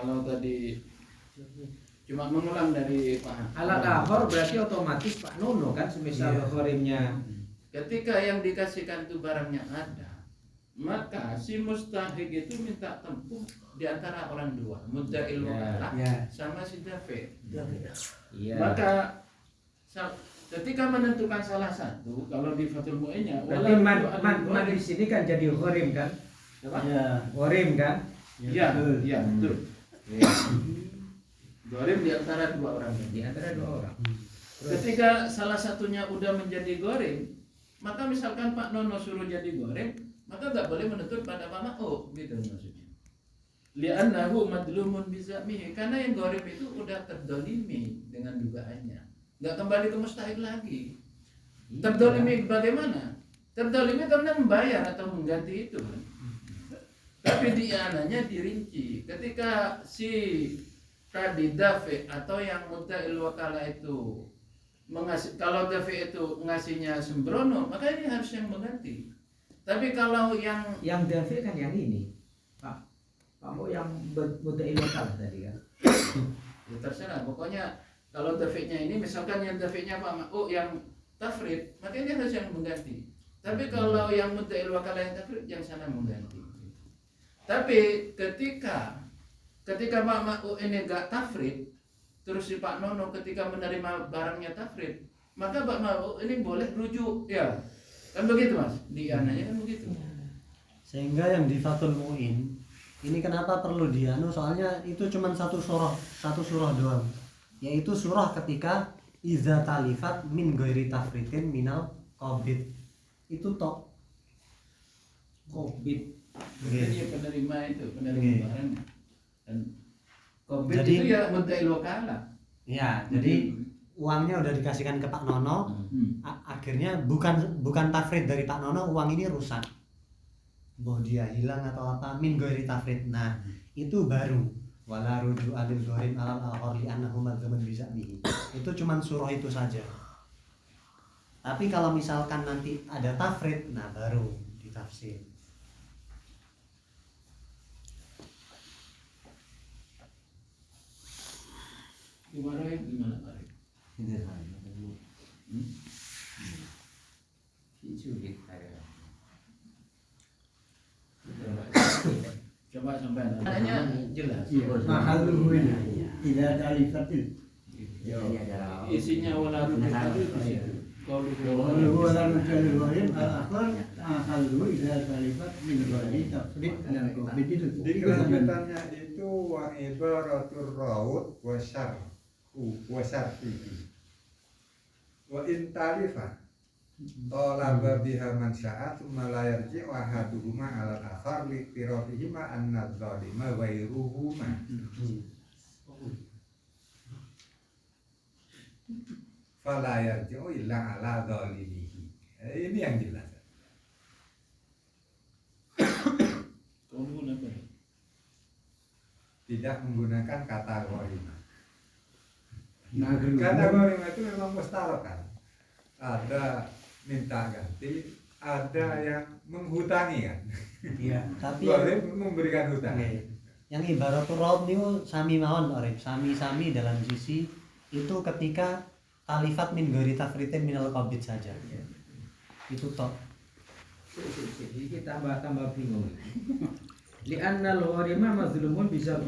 Kalau tadi cuma mengulang dari Pak. Alat akhor berarti otomatis Pak Nono kan semisal gharimnya. Ketika yang dikasihkan itu barangnya ada, maka si mustahik itu minta tempuh di antara orang dua, mudda'il wakalah sama si dafi. Iya. Maka ketika menentukan salah satu, kalau di Fathul Mu'innya Berarti man di sini kan jadi gharim kan? Ya. Gharim kan? Iya, betul. Gharim di antara dua orang. Di antara dua orang. Ketika salah satunya udah menjadi gharim, maka misalkan Pak Nono suruh jadi gharim, maka nggak boleh menuntut pada Pak Ma'u, gitu maksudnya. Li'annahu madlumun bizamihi, karena yang gharim itu udah terdolimi dengan dugaannya, nggak kembali ke mustahik lagi. Terdolimi bagaimana? Terdolimi karena membayar atau mengganti itu. Tapi diananya dirinci. Ketika si tadi dafi atau yang mudda'il wakalah itu mengasih, kalau dafi itu ngasihnya sembrono, maka ini harus yang mengganti. Tapi kalau yang dafi kan yang ini, Pak. Kamu yang mudda'il wakalah tadi kan? Ya terserah, pokoknya kalau dafi'nya ini, misalkan yang dafi'nya Pak Ma'u yang tafrid, maka ini harus yang mengganti. Tapi kalau yang mudda'il wakalah yang tafrid, yang sana mengganti. Tapi ketika Pak Ma'u ini gak tafrid, terus si Pak Nono ketika menerima barangnya tafrid, maka Pak Ma'u ini boleh rujuk, ya kan begitu Mas? Di ananya kan begitu. Sehingga yang di Fathul Mu'in ini kenapa perlu dianu, soalnya itu cuma satu surah doang, yaitu surah ketika iza talifat min ghairi tafritin minal qabid, itu tok Covid. Jadi penerima itu, penerima barangnya. Dan COVID Jadi, itu ya mudda'il wakalah. ya, jadi uangnya udah dikasihkan ke Pak Nono, akhirnya bukan tafrid dari Pak Nono, uang ini rusak, boh dia hilang atau apa, min ghairi tafrid. Nah itu baru wala ruju alil gharim alal akhor li annahu madzaman bisa bihi, itu cuman surah itu saja. Tapi kalau misalkan nanti ada tafrid, nah baru ditafsir. Gimana Pak? Sulit saya. Coba sampai nanya jelas. Mahalluhu ini tidak ada alifatil. Isinya wala rujuk tadi di situ. Kalau wala rujal gharim al-akhar mahalluhu tidak ada alifat min ghairi tafrid dan covid itu. Di kalimatannya itu wa ibaratur raud wa syarfihi wa in talifa talaba biha man sya'a thumma la yarji' ahaduhuma 'ala al-akhar li tirafihima anna adh-dhalima ghairuhuma. Fala yarji'u illa 'ala dhalimihi. Ini yang jelas. Tidak menggunakan kata gharimah. Kata gharimah itu memang mustarok kan. Ada minta ganti, ada yang menghutangi kan. Iya, tapi Gharim memberikan hutang. yang ibaratul raud niku sami mawon orib, sami-sami dalam sisi itu ketika talifat min ghairi tafritin minal qabid saja. Itu tok. Ini tambah bingung. Li'anna al-gharima mazlumun bisa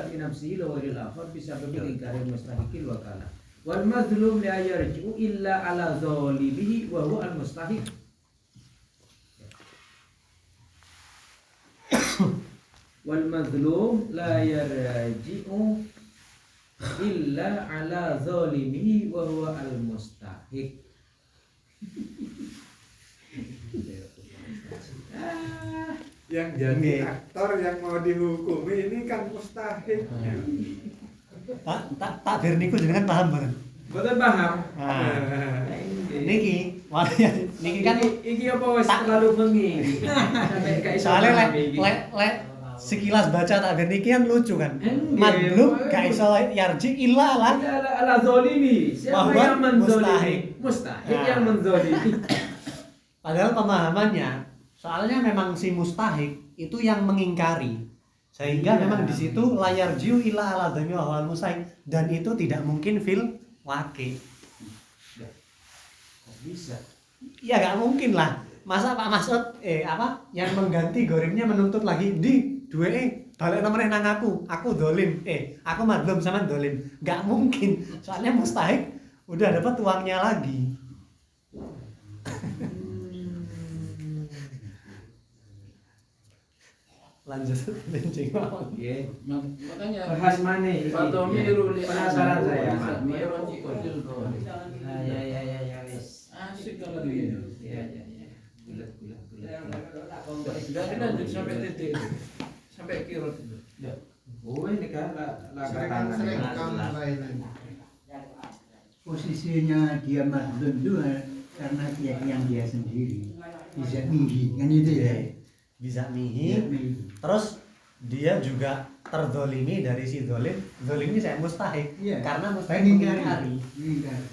binafsihi lawaril akhar bisa berbikin karim mustahiqil wakalah. Wal mazlum la yarji'u illa ala zalimihi wa huwa al-mustahiq. Wal mazlum la yarji'u illa ala zalimihi wa huwa al-mustahiq. Yang jadi aktor yang mau dihukumi ini kan mustahik. Takdir niku jenengan paham banget. Betul paham. Nah, niki kan Iki apa wis terlalu bengi. Sampai gak iso. soalnya lek sekilas baca takdir niki kan lucu kan. Madlum gak iso yarji illa lah. Ala zalimi. Siapa Bahwa yang menzalimi? mustahik. Mustahik Nah. yang menzalimi. Padahal pemahamannya, soalnya memang si mustahik itu yang mengingkari. Sehingga Iya. memang di situ layar jiu ila ala dhami wa huwal musaim, dan itu tidak mungkin fil waqi. Kok bisa? Ya nggak mungkin lah. Masa Pak Masud yang mengganti gorimnya menuntut lagi di dua balik nomornya nang aku dolim, aku madlum sama dolim, nggak mungkin. Soalnya mustahik udah dapat uangnya lagi. Lanjut lenceng. Oke. Makanya Bahas mana ini? Fatomiru li Penasaran saya. Fatomiru li udil gorim. Ya wis. Asik kalau gitu. Ya. Bulat. Enggak dilanjut sampai titik itu. Sampai kirot itu. Oh ini kan Sering kamu lain. Posisinya dia madlum itu karena keyakinan dia sendiri bisa mihi kan itu ya. Bisa Bisa mihi. mihi. Terus dia juga terdolimi dari si dolim. Dolim ini saya mustahik, Iya. karena mustahik mengingkari. Mengingkari.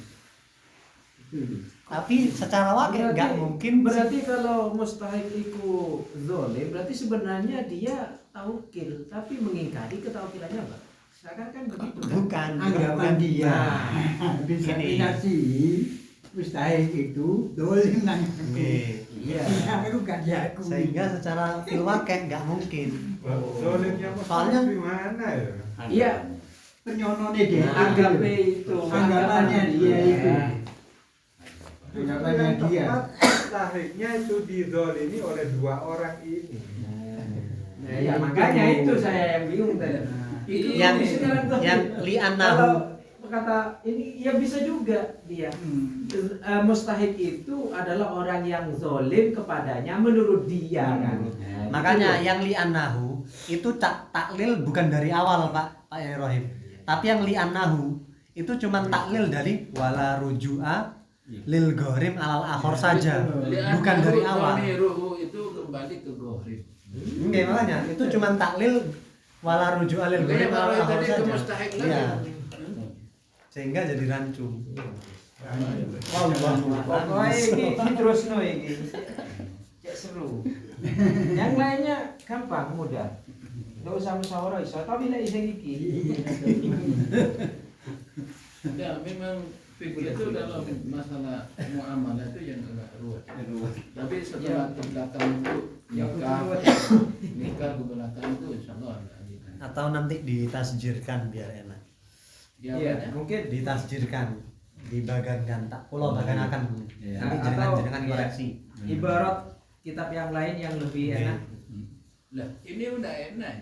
Betul. Tapi secara wakil nggak mungkin. Berarti kalau mustahik itu zolim, berarti sebenarnya dia taukil, tapi mengingkari ketaukilannya Pak. Seakan kan begitu kan? Bukan. Anggapan dia bisa Gini. inasi mustahil itu dolim nang Iya. aku gak diakui. Sehingga secara fil wakil nggak mungkin. Zolimnya Soalnya- di mana ya? Iya, penyononnya dia anggapnya itu. anggapannya dia itu Justru anggapannya yang dia tepat tahiknya itu dizolimi oleh dua orang ini. Nah, ya makanya itu saya yang bingung tadi. Itu Yang sekarang tuh. yang Kalau li'annahu kata ini ya bisa juga dia. Mustahik itu adalah orang yang zolim kepadanya menurut dia kan. Nah, makanya gitu. yang li'annahu itu taklil bukan dari awal Pak Rohim. Tapi yang li'annahu itu cuma taklil dari wala ruju'a lil ghorim alal akhor saja, bukan dari awal. Dhamiruhu itu kembali ke gorim. Enggak, makanya itu cuma taklil wala ruju'a lil ghorim alal Makanya akhor tadi ke saja. mustahik lagi. Iya. Sehingga jadi rancu. Pokoknya ini terus no ini. Cek seru. Yang lainnya gampang, mudah. Enggak usah musyawarah iso, tapi lek iseng iki. Ya, memang fikih itu dalam masalah muamalah itu yang agak ruwet. Tapi setelah ke belakang itu nikah ke belakang itu insya Allah ada. Atau nanti ditasjirkan biar enak. Ya, Iya, banyak. mungkin Ditasjirkan, dibagankan, tak pulau baganakan. Iya. Nanti Atau- jenengan iya. koreksi. ibarat kitab yang lain yang lebih Iya. enak. Lah, ini udah enak.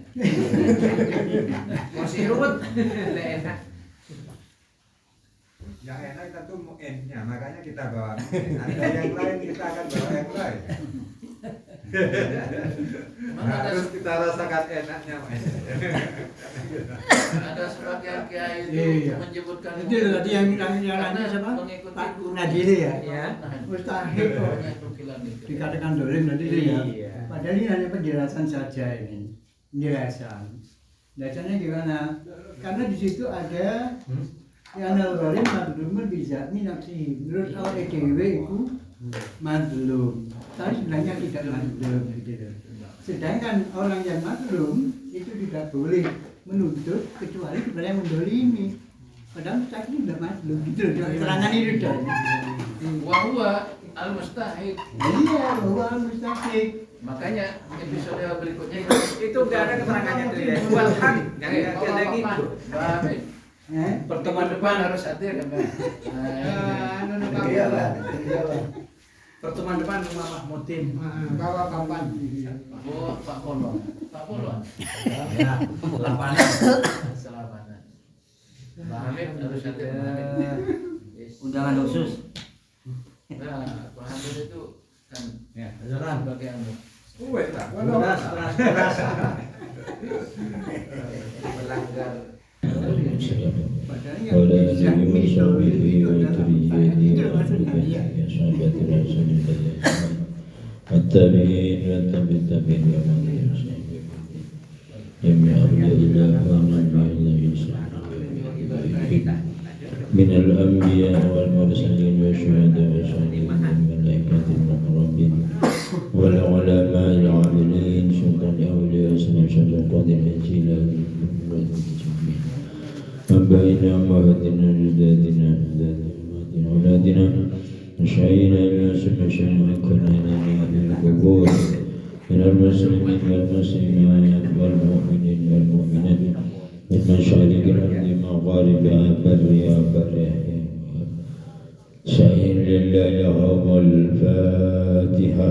Masih ruwet, udah enak. Yang enak kita tuh mau N-nya, makanya kita bawa N. Ada yang lain kita akan bawa yang lain. Memang ada, Harus kita rasakan enaknya, Mas. ada sebagian kiai itu Iya. menyebutkan itu tadi yang nanya siapa mengikuti Pak guru. Nadiri ya Iya. mustahil kok Banyak nukilan itu. dikatakan dolim nanti itu ya Iya. padahal ini hanya penjelasan saja ini penjelasan penjelasannya gimana karena di situ ada yang al-gharim madlumun bisa minapsi menurut awal EDW itu madlum tapi sebenarnya tidak madlum gitu. Sedangkan orang yang madlum itu tidak boleh menuntut kecuali kepada yang mendolimi padahal mustahil sudah madlum gitu loh keterangan itu dong Wahwa al-mustahid. iya bahwa mustahil Makanya episode berikutnya Itu enggak ada keterangannya tuh ya. Wal haq, enggak ada gitu. Baik. Pertemuan depan harus hadir kan, Pak? Pertemuan depan rumah Mahmudin. bawa papan Oh, Pak Polo. Pak Polo. Ya, lapangan. Selamat. Pak Hamid harus hadir. Pak Hamid. Undangan khusus. Nah, Pak Hamid itu kan Ya, sebagai anu. Wes tak. Melanggar. padahal yang bisa mendolimi itu adalah mustahil itu maksudnya iya والتابعين والتابعين جميع أولياء من الأنبياء والمرسلين والشهداء والصالحين والملائكة المقربين والعلماء العاملين سلطان الأولياء سنة القادر آبائنا وأمهاتنا وأجدادنا وأمهاتنا وأولادنا مشايخنا ومشايخ كلنا في القبور من المسلمين والمسلمات والمؤمنين والمؤمنات من مشارق الأرض مغاربها برها وبرها سائر لله لهم الفاتحة.